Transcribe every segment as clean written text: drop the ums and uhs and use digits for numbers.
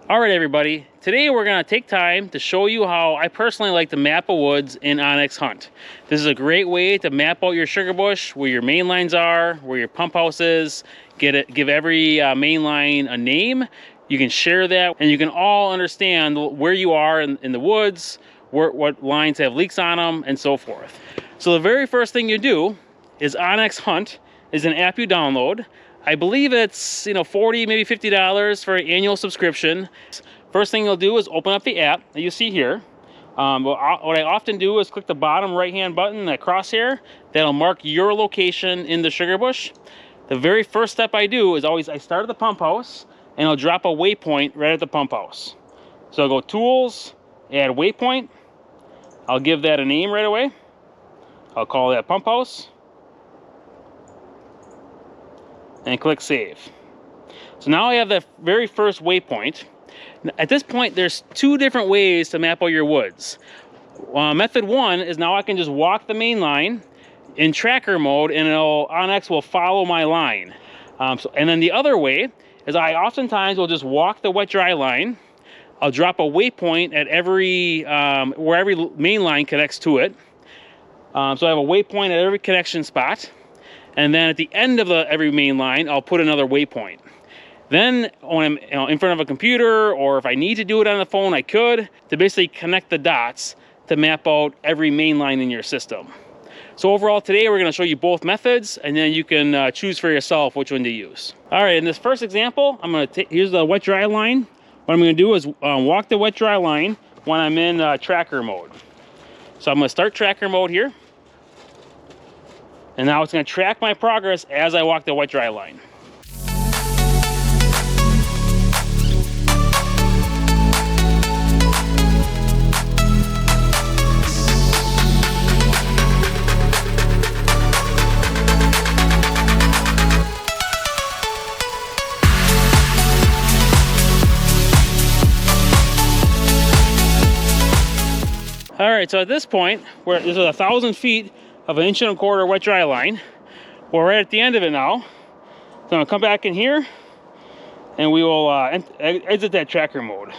All right, everybody. Today we're going to take time to show you how I personally like to map a woods in OnX Hunt. This is a great way to map out your sugar bush, where your main lines are, where your pump house is, give every main line a name. You can share that, and you can all understand where you are in the woods, what lines have leaks on them, and so forth. So the very first thing you do is OnX Hunt is an app you download. I believe it's $40, maybe $50 for an annual subscription. First thing you'll do is open up the app that you see here. What I often do is click the bottom right-hand button, that crosshair. That'll mark your location in the sugar bush. The very first step I do is I start at the pump house, and I'll drop a waypoint right at the pump house. So I'll go Tools, Add Waypoint. I'll give that a name right away. I'll call that pump house. And click Save. So now I have the very first waypoint. At this point, there's two different ways to map out your woods. Method one is now I can just walk the main line in tracker mode, and OnX will follow my line. And then the other way is I oftentimes will just walk the wet-dry line. I'll drop a waypoint at where every main line connects to it. So I have a waypoint at every connection spot. And then at the end of every main line, I'll put another waypoint. Then when I'm in front of a computer, or if I need to do it on the phone, I could, to basically connect the dots to map out every main line in your system. So overall today, we're gonna show you both methods, and then you can choose for yourself which one to use. All right, in this first example, here's the wet-dry line. What I'm gonna do is walk the wet-dry line when I'm in tracker mode. So I'm gonna start tracker mode here. And now it's going to track my progress as I walk the wet-dry line. All right, so at this point, this is 1,000 feet of an 1.25 inch wet-dry line. We're right at the end of it now. So I'm gonna come back in here, and we will exit that tracker mode.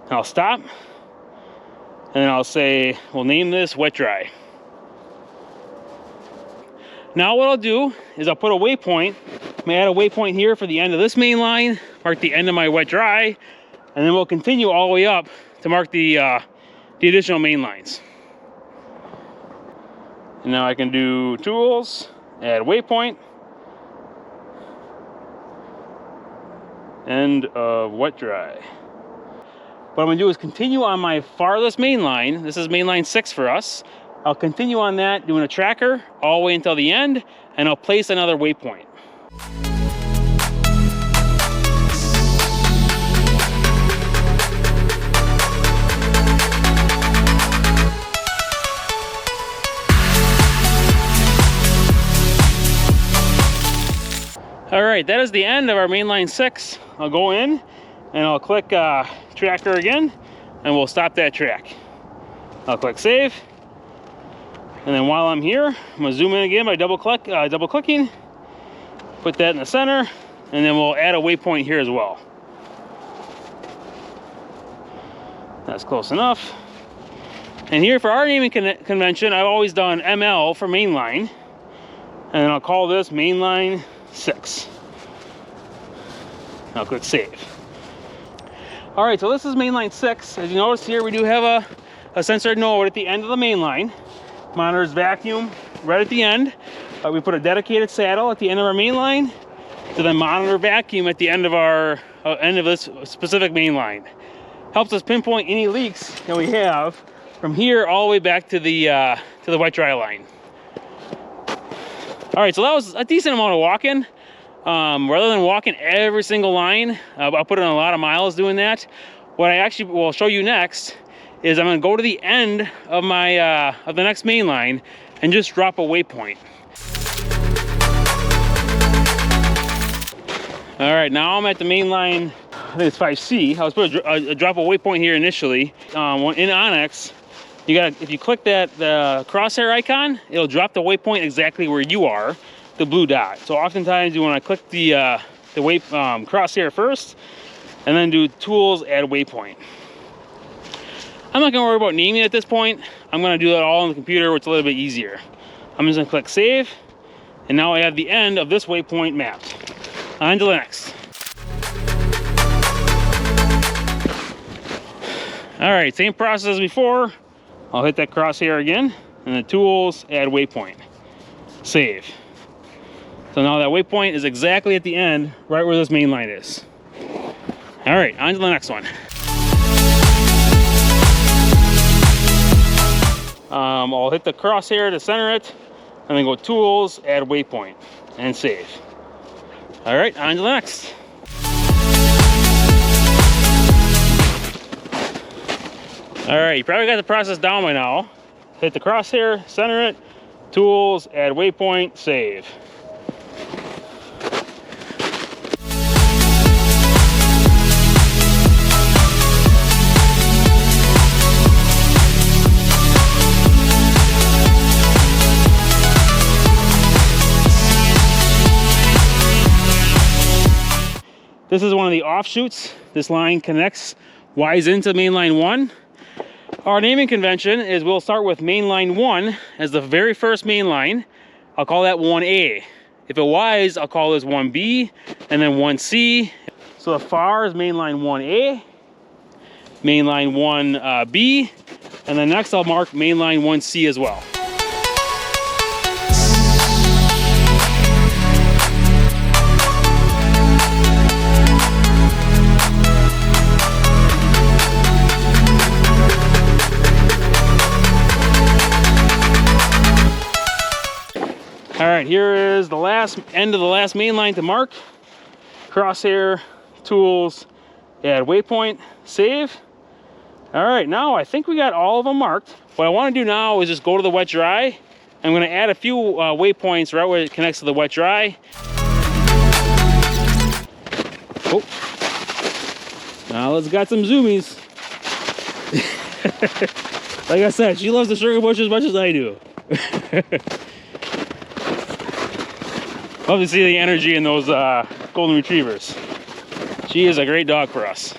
And I'll stop, and then I'll say, we'll name this wet-dry. Now what I'll do is I'll put a waypoint. I'm gonna add a waypoint here for the end of this main line, mark the end of my wet-dry, and then we'll continue all the way up to mark the additional main lines. And now I can do Tools, Add Waypoint, End of wet-dry. What I'm gonna do is continue on my farthest main line. This is mainline 6 for us. I'll continue on that, doing a tracker all the way until the end, and I'll place another waypoint. All right, that is the end of our mainline 6. I'll go in and I'll click tracker again, and we'll stop that track. I'll click Save. And then while I'm here, I'm gonna zoom in again by double clicking, put that in the center, and then we'll add a waypoint here as well. That's close enough. And here for our naming convention, I've always done ML for mainline, and then I'll call this mainline 6. I'll click Save. All right, so this is mainline 6. As you notice here, we do have a sensor node at the end of the main line. Monitors vacuum right at the end. We put a dedicated saddle at the end of our main line to then monitor vacuum at the end of our end of this specific main line. Helps us pinpoint any leaks that we have from here all the way back to the wet-dry line. All right, so that was a decent amount of walking. Rather than walking every single line, I'll put in a lot of miles doing that. What I actually will show you next is I'm going to go to the end of my of the next main line and just drop a waypoint. All right, now I'm at the main line. I think it's 5C. I was put a drop a waypoint here initially. In OnX, if you click the crosshair icon, it'll drop the waypoint exactly where you are, the blue dot. So oftentimes you want to click the crosshair first, and then do tools, add waypoint. I'm not gonna worry about naming it at this point. I'm gonna do that all on the computer, which is a little bit easier. I'm just gonna click save, and now I have the end of this waypoint mapped. On to the next. All right, same process as before. I'll hit that crosshair again, and then tools, add waypoint, save. So now that waypoint is exactly at the end, right where this main line is. All right, on to the next one. I'll hit the crosshair to center it, and then go tools, add waypoint, and save. All right, on to the next. All right, you probably got the process down by now. Hit the crosshair, center it, tools, add waypoint, save. This is one of the offshoots. This line connects, wires into mainline 1. Our naming convention is we'll start with mainline 1 as the very first main line. I'll call that 1A. If it wise, I'll call this 1B, and then 1C. So the far is mainline 1A, mainline 1B, and then next I'll mark mainline 1C as well. All right, here is the end of the last main line to mark. Crosshair, tools, add waypoint, save. All right, now I think we got all of them marked. What I want to do now is just go to the wet dry. I'm going to add a few waypoints right where it connects to the wet dry. Oh, now let's got some zoomies. Like I said, she loves the sugar bush as much as I do. Love to see the energy in those golden retrievers. She is a great dog for us.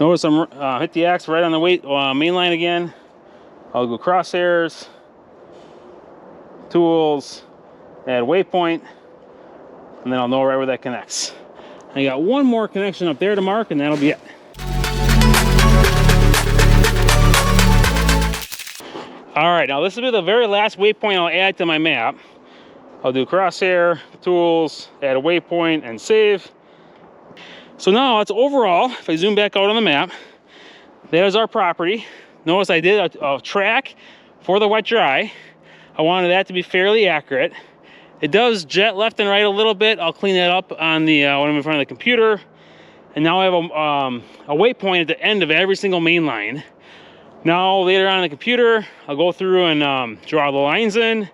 Notice I'm hit the axe right on the main line again. I'll go crosshairs, tools, add waypoint, and then I'll know right where that connects. I got one more connection up there to mark, and that'll be it. All right, now this will be the very last waypoint I'll add to my map. I'll do crosshair, tools, add a waypoint, and save. So now it's overall, if I zoom back out on the map, there's our property. Notice I did a track for the wet dry. I wanted that to be fairly accurate. It does jet left and right a little bit. I'll clean that up on the when I'm in front of the computer. And now I have a waypoint at the end of every single main line. Now later on in the computer, I'll go through and draw the lines in,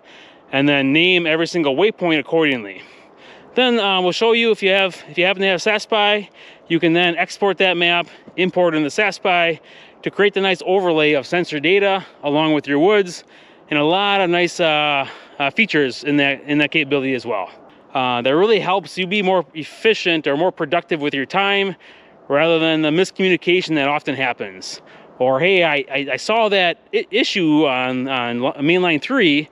and then name every single waypoint accordingly. Then we'll show you if you happen to have Sap Spy, you can then export that map, import it into Sap Spy to create the nice overlay of sensor data along with your woods, and a lot of nice features in that capability as well. That really helps you be more efficient or more productive with your time, rather than the miscommunication that often happens. Or hey, I saw that issue on mainline 3,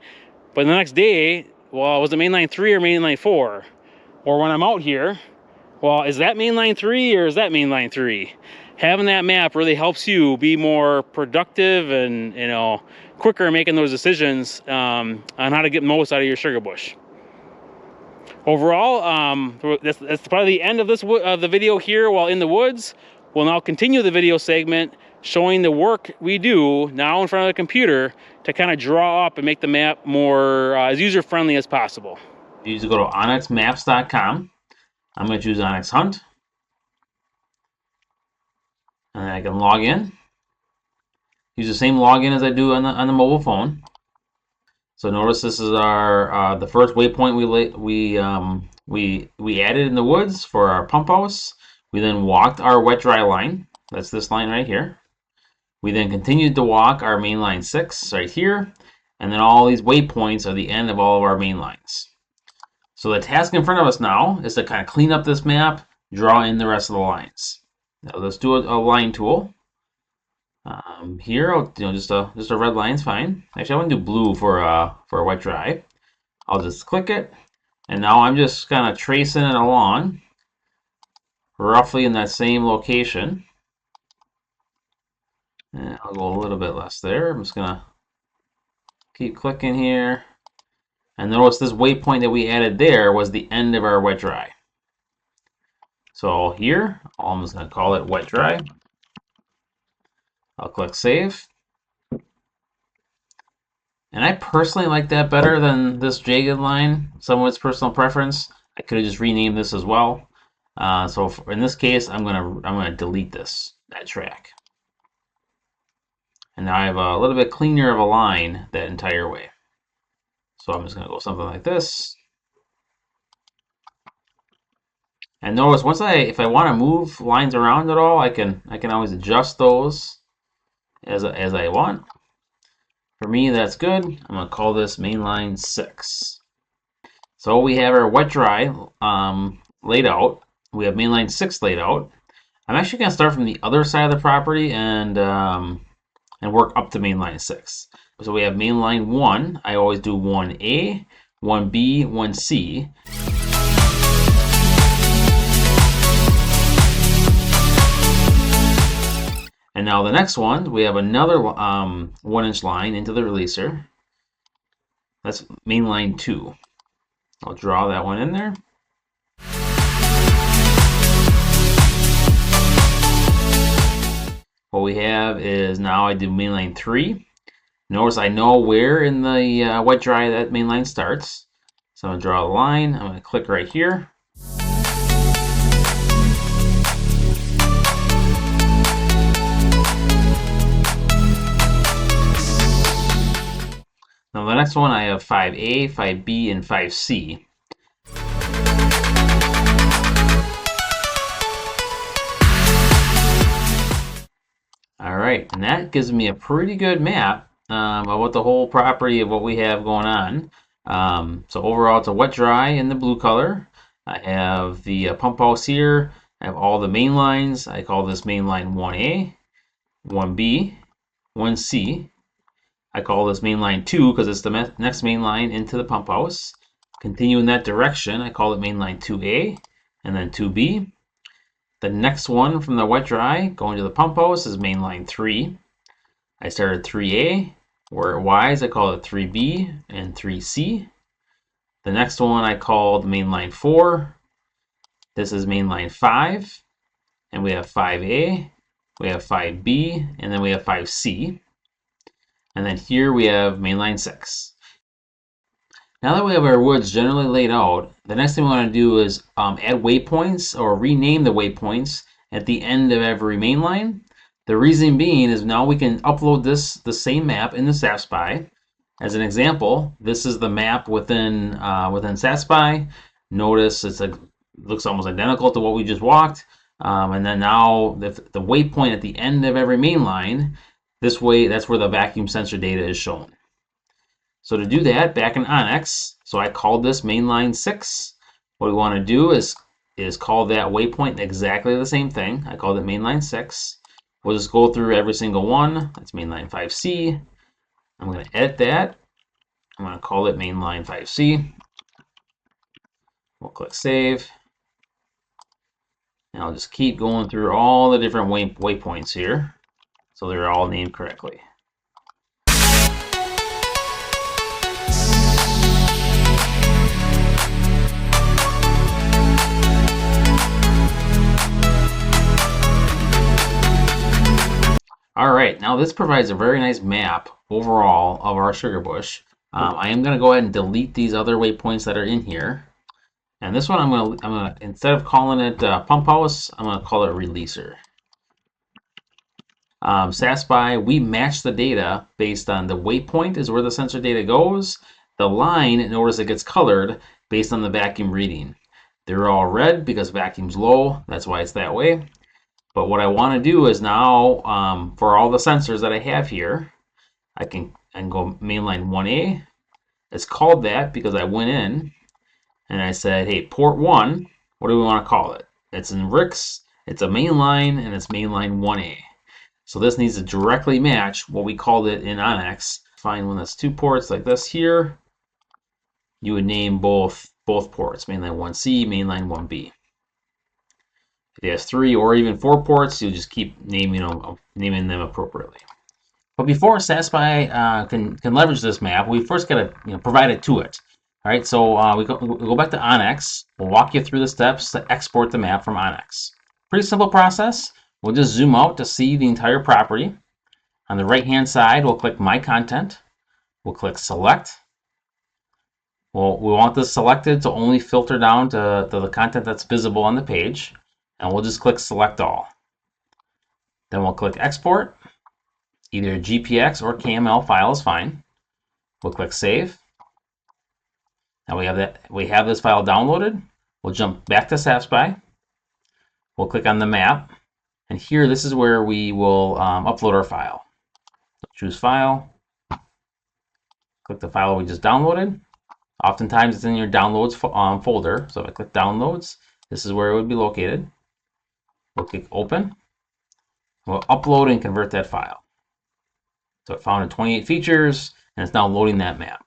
but the next day, well, was it mainline 3 or mainline 4? Or when I'm out here, well, is that mainline 3 or is that mainline 3? Having that map really helps you be more productive and, you know, quicker making those decisions on how to get most out of your sugar bush. Overall, that's probably the end of the video here while in the woods. We'll now continue the video segment showing the work we do now in front of the computer to kind of draw up and make the map more as user-friendly as possible. You need to go to onxmaps.com. I'm going to choose OnX Hunt. And then I can log in. Use the same login as I do on the mobile phone. So notice this is our the first waypoint we added in the woods for our pump house. We then walked our wet dry line. That's this line right here. We then continued to walk our main line 6 right here, and then all these waypoints are the end of all of our main lines. So the task in front of us now is to kind of clean up this map, draw in the rest of the lines. Now let's do a line tool. Here, just a red line's fine. Actually, I want to do blue for a wet dry. I'll just click it, and now I'm just kind of tracing it along, roughly in that same location. And I'll go a little bit less there. I'm just gonna keep clicking here. And notice this waypoint that we added there was the end of our wet dry. So here, I'm just gonna call it wet dry. I'll click save. And I personally like that better than this jagged line. Someone's personal preference. I could have just renamed this as well. So in this case, I'm gonna delete that track. And now I have a little bit cleaner of a line that entire way. So I'm just gonna go something like this. And notice if I want to move lines around at all, I can always adjust those as I want. For me, that's good. I'm gonna call this mainline 6. So we have our wet dry laid out. We have mainline 6 laid out. I'm actually gonna start from the other side of the property and work up to mainline 6. So we have mainline 1. I always do 1A, 1B, 1C. And now the next one, we have another 1-inch line into the releaser. That's mainline 2. I'll draw that one in there. What we have is now I do mainline 3. Notice I know where in the wet dry that mainline starts. So I'm going to draw a line. I'm going to click right here. Now the next one I have 5A, 5B, and 5C. Alright, and that gives me a pretty good map of what the whole property of what we have going on. So overall it's a wet dry in the blue color. I have the pump house here. I have all the main lines. I call this mainline 1A, 1B, 1C. I call this mainline 2 because it's the next main line into the pump house. Continue in that direction. I call it mainline 2A and then 2B. The next one from the wet dry going to the pump house is mainline 3. I started 3A. Where it Y's, I call it 3B and 3C. The next one I called mainline 4. This is mainline 5. And we have 5A, we have 5B, and then we have 5C. And then here we have mainline 6. Now that we have our woods generally laid out, the next thing we want to do is add waypoints or rename the waypoints at the end of every mainline. The reason being is now we can upload the same map in the Sap Spy. As an example, this is the map within Sap Spy. Notice looks almost identical to what we just walked. And then now the waypoint at the end of every mainline, this way, that's where the vacuum sensor data is shown. So to do that, back in OnX, so I called this mainline 6. What we want to do is call that waypoint exactly the same thing. I called it mainline 6. We'll just go through every single one. That's mainline 5C. I'm going to edit that. I'm going to call it mainline 5C. We'll click save. And I'll just keep going through all the different waypoints here, so they're all named correctly. Alright, now this provides a very nice map overall of our sugar bush. I am going to go ahead and delete these other waypoints that are in here. And this one I'm gonna instead of calling it pump house, I'm going to call it releaser. Sap Spy, we match the data based on the waypoint is where the sensor data goes. The line, notice it gets colored based on the vacuum reading. They're all red because vacuum's low. That's why it's that way. But what I want to do is now, for all the sensors that I have here, I can go mainline 1A. It's called that because I went in and I said, hey, port 1, what do we want to call it? It's in RICS, it's a mainline, and it's mainline 1A. So this needs to directly match what we called it in OnX. Find one that's 2 ports like this here. You would name both ports, mainline 1C, mainline 1B. If it has 3 or even 4 ports, you'll just keep naming them appropriately. But before Sap Spy can leverage this map, we first got to provide it to it. All right, so we'll go back to OnX. We'll walk you through the steps to export the map from OnX. Pretty simple process. We'll just zoom out to see the entire property. On the right-hand side, we'll click My Content. We'll click Select. Well, we want this selected to only filter down to the content that's visible on the page. And we'll just click Select All. Then we'll click Export. Either GPX or KML file is fine. We'll click Save. Now we have this file downloaded. We'll jump back to Sap Spy. We'll click on the map. And here, this is where we will upload our file. Choose File. Click the file we just downloaded. Oftentimes it's in your Downloads folder. So if I click Downloads, this is where it would be located. We'll click Open. We'll upload and convert that file. So it found 28 features, and it's now loading that map.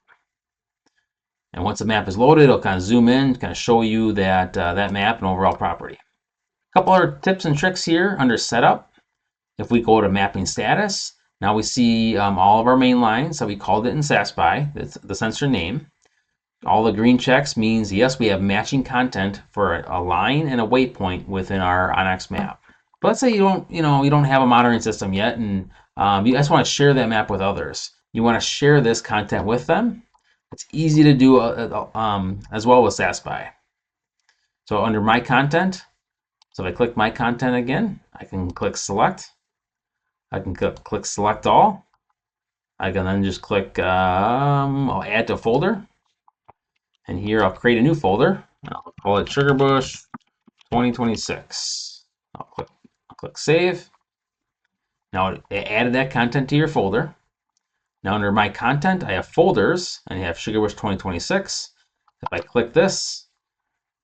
And once the map is loaded, it'll kind of zoom in, kind of show you that map and overall property. A couple other tips and tricks here under Setup. If we go to Mapping Status, now we see all of our main lines. So we called it in Sap Spy, that's the sensor name. All the green checks means yes, we have matching content for a line and a waypoint within our OnX map. But let's say you don't have a monitoring system yet, and you just want to share that map with others. You want to share this content with them. It's easy to do as well with Sap Spy. So under My Content, so if I click My Content again, I can click Select. I can click Select All. I can then just click I'll add to folder. And here I'll create a new folder. I'll call it sugarbush 2026. I'll click Save. Now it added that content to your folder. Now under My Content, I have folders, and I have sugarbush 2026. If I click this,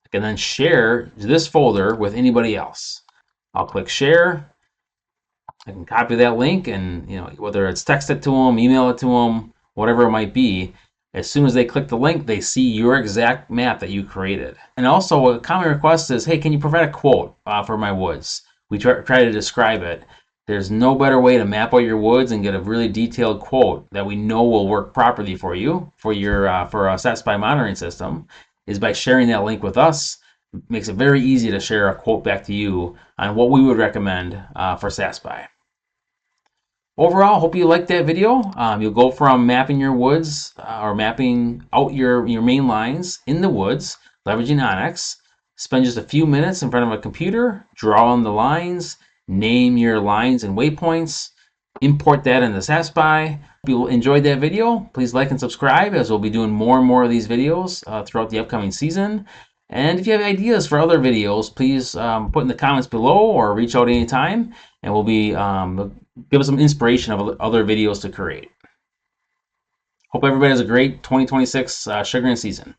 I can then share this folder with anybody else. I'll click Share. I can copy that link, and whether it's text it to them, email it to them, whatever it might be. As soon as they click the link, they see your exact map that you created. And also, a common request is, hey, can you provide a quote for my woods? We try to describe it. There's no better way to map out your woods and get a really detailed quote that we know will work properly for you, for a Sap Spy monitoring system, is by sharing that link with us. It makes it very easy to share a quote back to you on what we would recommend for Sap Spy. Overall, hope you liked that video. You'll go from mapping your woods or mapping out your main lines in the woods, leveraging OnX. Spend just a few minutes in front of a computer, draw on the lines, name your lines and waypoints, import that into Sap Spy. If you enjoyed that video, please like and subscribe, as we'll be doing more and more of these videos throughout the upcoming season. And if you have ideas for other videos, please put in the comments below or reach out anytime, and we'll be give us some inspiration of other videos to create. Hope everybody has a great 2026 sugaring season.